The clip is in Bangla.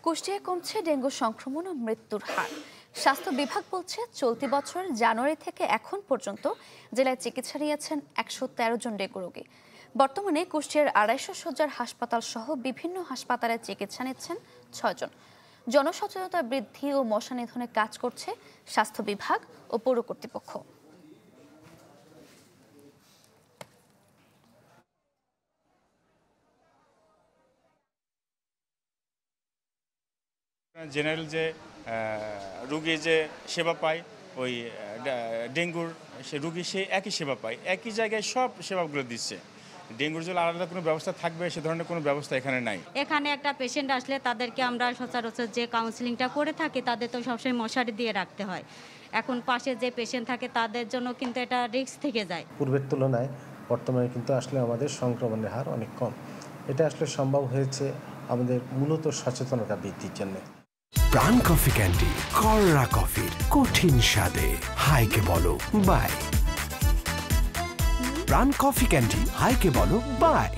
কুষ্টিয়ায় কমছে ডেঙ্গু সংক্রমণ ও মৃত্যুর হার। স্বাস্থ্য বিভাগ বলছে চলতি বছরের জানুয়ারি থেকে এখন পর্যন্ত জেলায় চিকিৎসা নিয়েছেন 113 জন ডেঙ্গু রোগী। বর্তমানে কুষ্টিয়ার 250 শয্যার হাসপাতাল সহ বিভিন্ন হাসপাতালে চিকিৎসা নিচ্ছেন 6 জন। জনসচেতনতা বৃদ্ধি ও মশা নিধনে কাজ করছে স্বাস্থ্য বিভাগ ও পৌর কর্তৃপক্ষ। জেনারেল যে রোগী যে সেবা পায়, ওই ডেঙ্গুর সে রোগী সে একই সেবা পায়, একই জায়গায় সব সেবাগুলো দিচ্ছে। ডেঙ্গুর জন্য আলাদা কোনো ব্যবস্থা থাকবে সে ধরনের কোনো ব্যবস্থা এখানে নাই। এখানে একটা পেশেন্ট আসলে তাদেরকে আমরা সচরাচর যে কাউন্সিলিংটা করে থাকি তাদের তো সবসময় মশারি দিয়ে রাখতে হয়। এখন পাশে যে পেশেন্ট থাকে তাদের জন্য কিন্তু এটা রিস্ক থেকে যায়। পূর্বের তুলনায় বর্তমানে কিন্তু আসলে আমাদের সংক্রমণের হার অনেক কম। এটা আসলে সম্ভব হয়েছে আমাদের মূলত সচেতনতা বৃদ্ধির জন্য। প্রাণ কফি ক্যান্ডি, কররা কফির কঠিন স্বাদে হাইকে বলো বাই। প্রাণ কফি ক্যান্ডি, হাইকে বলো বাই।